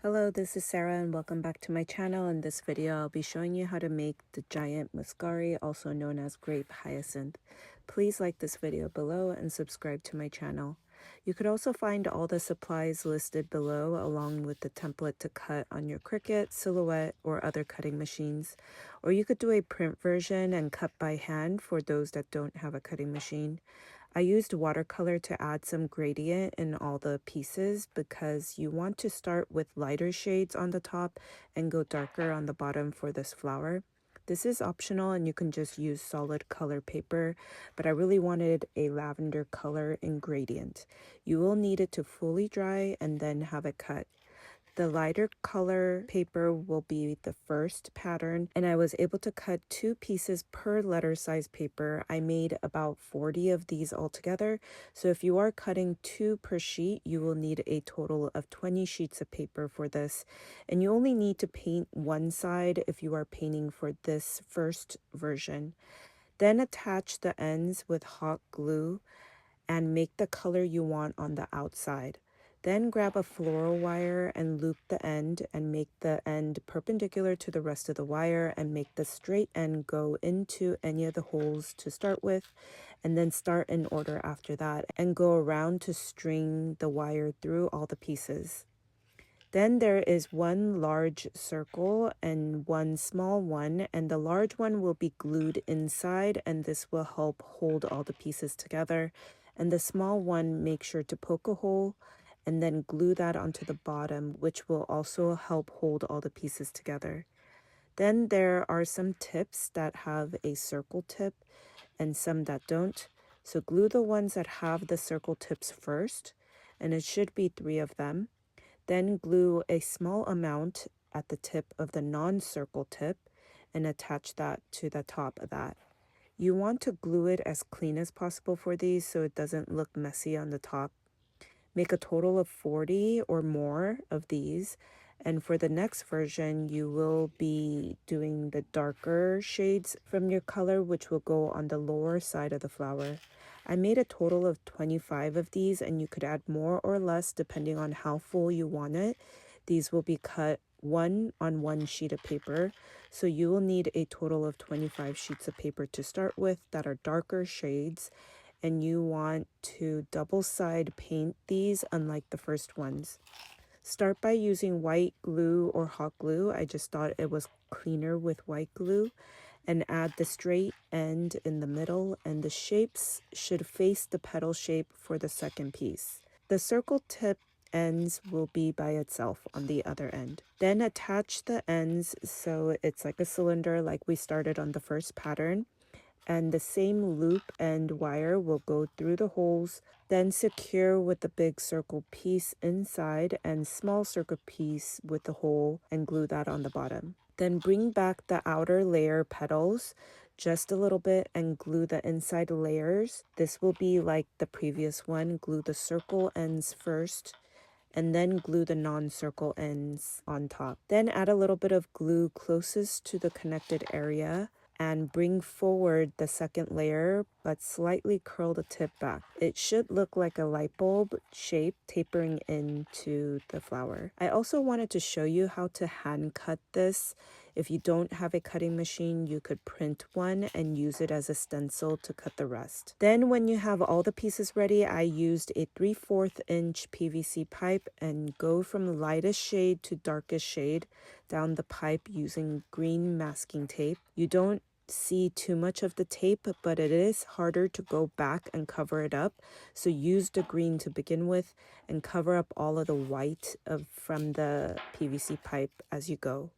Hello, this is Sarah and welcome back to my channel. In this video, I'll be showing you how to make the giant Muscari, also known as Grape Hyacinth. Please like this video below and subscribe to my channel. You could also find all the supplies listed below along with the template to cut on your Cricut, Silhouette, or other cutting machines. Or you could do a print version and cut by hand for those that don't have a cutting machine. I used watercolor to add some gradient in all the pieces because you want to start with lighter shades on the top and go darker on the bottom for this flower. This is optional and you can just use solid color paper, but I really wanted a lavender color in gradient. You will need it to fully dry and then have it cut. The lighter color paper will be the first pattern, and I was able to cut 2 pieces per letter size paper. I made about 40 of these altogether, so if you are cutting 2 per sheet, you will need a total of 20 sheets of paper for this, and you only need to paint one side if you are painting for this first version. Then attach the ends with hot glue and make the color you want on the outside. Then grab a floral wire and loop the end and make the end perpendicular to the rest of the wire and make the straight end go into any of the holes to start with, and then start in order after that and go around to string the wire through all the pieces. Then there is one large circle and one small one, and the large one will be glued inside, and this will help hold all the pieces together. And the small one, make sure to poke a hole and then glue that onto the bottom, which will also help hold all the pieces together. Then there are some tips that have a circle tip and some that don't. So glue the ones that have the circle tips first, and it should be 3 of them. Then glue a small amount at the tip of the non-circle tip and attach that to the top of that. You want to glue it as clean as possible for these so it doesn't look messy on the top. Make a total of 40 or more of these, and for the next version you will be doing the darker shades from your color, which will go on the lower side of the flower. I made a total of 25 of these, and you could add more or less depending on how full you want it. These will be cut one on one sheet of paper, so you will need a total of 25 sheets of paper to start with that are darker shades, and you want to double side paint these unlike the first ones. Start by using white glue or hot glue. I just thought it was cleaner with white glue, and add the straight end in the middle, and the shapes should face the petal shape for the second piece. The circle tip ends will be by itself on the other end. Then attach the ends so it's like a cylinder like we started on the first pattern, and the same loop and wire will go through the holes. Then secure with the big circle piece inside and small circle piece with the hole and glue that on the bottom. Then bring back the outer layer petals just a little bit and glue the inside layers. This will be like the previous one. Glue the circle ends first and then glue the non-circle ends on top. Then add a little bit of glue closest to the connected area and bring forward the second layer, but slightly curl the tip back. It should look like a light bulb shape tapering into the flower. I also wanted to show you how to hand cut this. If you don't have a cutting machine, you could print one and use it as a stencil to cut the rest. Then when you have all the pieces ready, I used a 3/4 inch PVC pipe and go from lightest shade to darkest shade down the pipe using green masking tape. You don't see too much of the tape, but it is harder to go back and cover it up, so use the green to begin with and cover up all of the white from the PVC pipe as you go.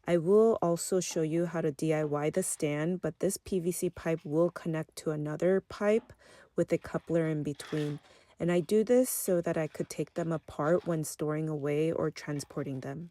I will also show you how to DIY the stand, but this PVC pipe will connect to another pipe with a coupler in between, and I do this so that I could take them apart when storing away or transporting them.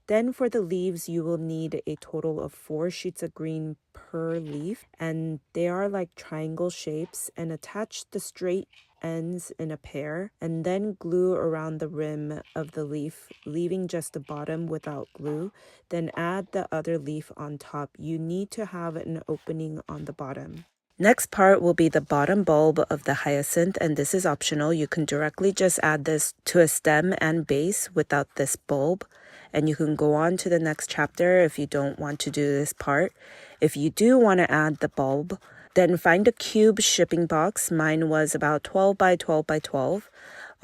Then for the leaves, you will need a total of 4 sheets of green per leaf, and they are like triangle shapes, and attach the straight ends in a pair and then glue around the rim of the leaf, leaving just the bottom without glue. Then add the other leaf on top. You need to have an opening on the bottom. Next part will be the bottom bulb of the hyacinth, and this is optional. You can directly just add this to a stem and base without this bulb, and you can go on to the next chapter if you don't want to do this part. If you do want to add the bulb, then find a cube shipping box. Mine was about 12 by 12 by 12.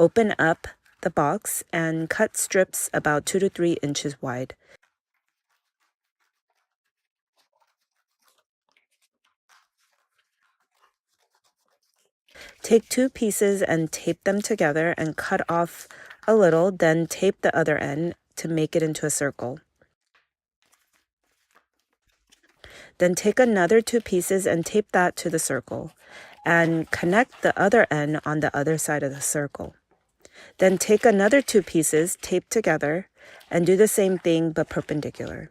Open up the box and cut strips about 2 to 3 inches wide. Take 2 pieces and tape them together and cut off a little, then tape the other end to make it into a circle. Then take another 2 pieces and tape that to the circle and connect the other end on the other side of the circle. Then take another 2 pieces, tape together, and do the same thing but perpendicular.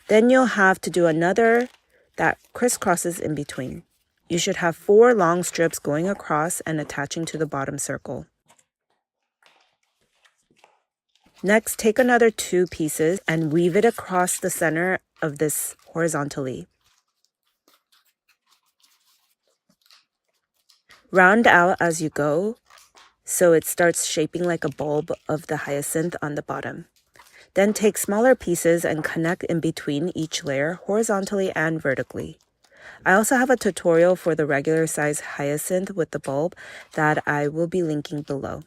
Then you'll have to do another that crisscrosses in between. You should have 4 long strips going across and attaching to the bottom circle. Next, take another 2 pieces and weave it across the center of this horizontally. Round out as you go, so it starts shaping like a bulb of the hyacinth on the bottom. Then take smaller pieces and connect in between each layer horizontally and vertically. I also have a tutorial for the regular size hyacinth with the bulb that I will be linking below.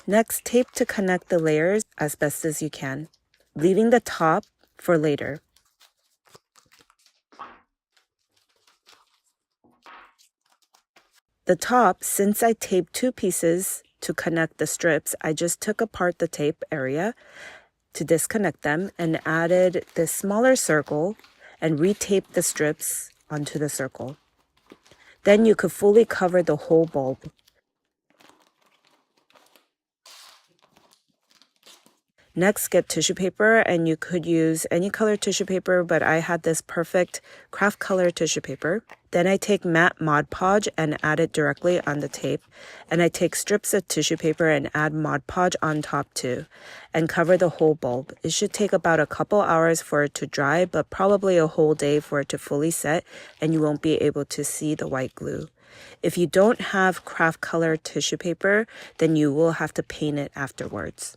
Next, tape to connect the layers as best as you can, leaving the top for later. The top, since I taped 2 pieces to connect the strips, I just took apart the tape area to disconnect them and added this smaller circle and retaped the strips onto the circle. Then you could fully cover the whole bulb. Next, get tissue paper, and you could use any color tissue paper, but I had this perfect craft color tissue paper. Then I take matte Mod Podge and add it directly on the tape, and I take strips of tissue paper and add Mod Podge on top too, and cover the whole bulb. It should take about a couple hours for it to dry, but probably a whole day for it to fully set, and you won't be able to see the white glue. If you don't have craft color tissue paper, then you will have to paint it afterwards.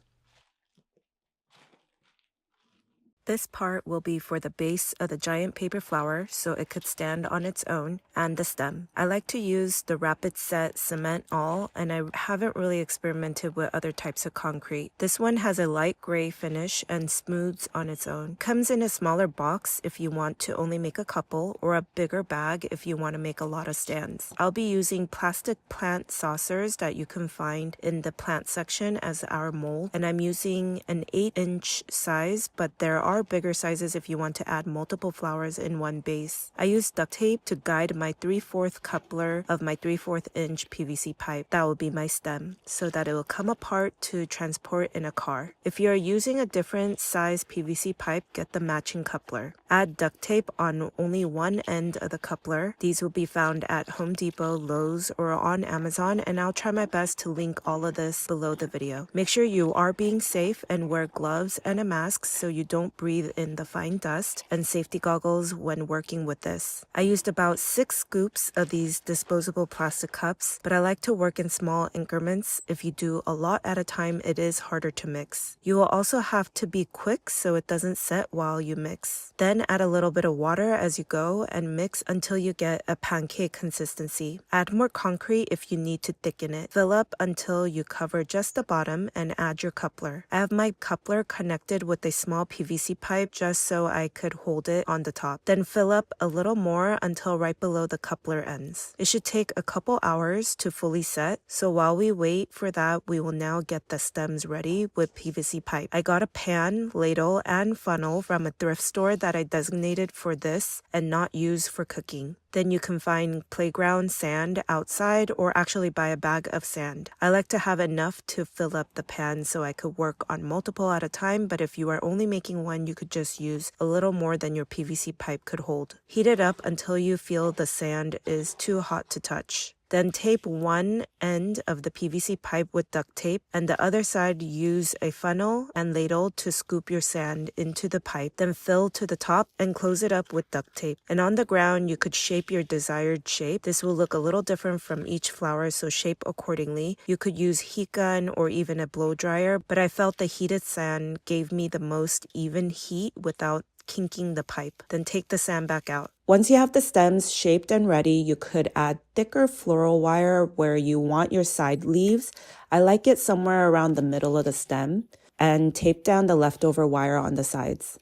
This part will be for the base of the giant paper flower so it could stand on its own, and the stem. I like to use the Rapid Set Cement All, and I haven't really experimented with other types of concrete. This one has a light gray finish and smooths on its own. Comes in a smaller box if you want to only make a couple, or a bigger bag if you want to make a lot of stands. I'll be using plastic plant saucers that you can find in the plant section as our mold, and I'm using an 8-inch size, but there are bigger sizes if you want to add multiple flowers in one base. I use duct tape to guide my 3/4 coupler of my 3/4 inch PVC pipe. That will be my stem, so that it will come apart to transport in a car. If you are using a different size PVC pipe, get the matching coupler. Add duct tape on only one end of the coupler. These will be found at Home Depot, Lowe's, or on Amazon, and I'll try my best to link all of this below the video. Make sure you are being safe and wear gloves and a mask so you don't breathe in the fine dust, and safety goggles when working with this. I used about 6 scoops of these disposable plastic cups, but I like to work in small increments. If you do a lot at a time, it is harder to mix. You will also have to be quick so it doesn't set while you mix. Then add a little bit of water as you go and mix until you get a pancake consistency. Add more concrete if you need to thicken it. Fill up until you cover just the bottom and add your coupler. I have my coupler connected with a small PVC pipe just so I could hold it on the top. Then fill up a little more until right below the coupler ends. It should take a couple hours to fully set, so while we wait for that, we will now get the stems ready with PVC pipe. I got a pan, ladle, and funnel from a thrift store that I designated for this and not used for cooking. Then you can find playground sand outside or actually buy a bag of sand. I like to have enough to fill up the pan so I could work on multiple at a time, but if you are only making one, you could just use a little more than your PVC pipe could hold. Heat it up until you feel the sand is too hot to touch. Then tape one end of the PVC pipe with duct tape, and the other side use a funnel and ladle to scoop your sand into the pipe, then fill to the top and close it up with duct tape. And on the ground, you could shape your desired shape. This will look a little different from each flower, so shape accordingly. You could use heat gun or even a blow dryer, but I felt the heated sand gave me the most even heat without kinking the pipe. Then take the sand back out. Once you have the stems shaped and ready, you could add thicker floral wire where you want your side leaves. I like it somewhere around the middle of the stem, and tape down the leftover wire on the sides.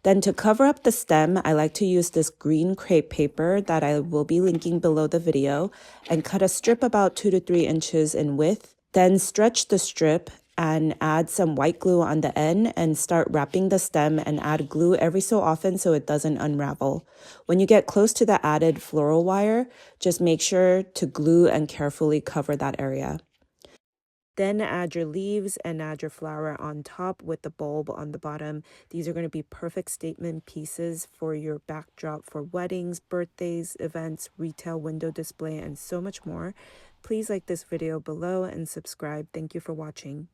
Then to cover up the stem, I like to use this green crepe paper that I will be linking below the video and cut a strip about 2 to 3 inches in width. Then stretch the strip and add some white glue on the end and start wrapping the stem and add glue every so often so it doesn't unravel. When you get close to the added floral wire, just make sure to glue and carefully cover that area. Then add your leaves and add your flower on top with the bulb on the bottom. These are going to be perfect statement pieces for your backdrop for weddings, birthdays, events, retail window display, and so much more. Please like this video below and subscribe. Thank you for watching.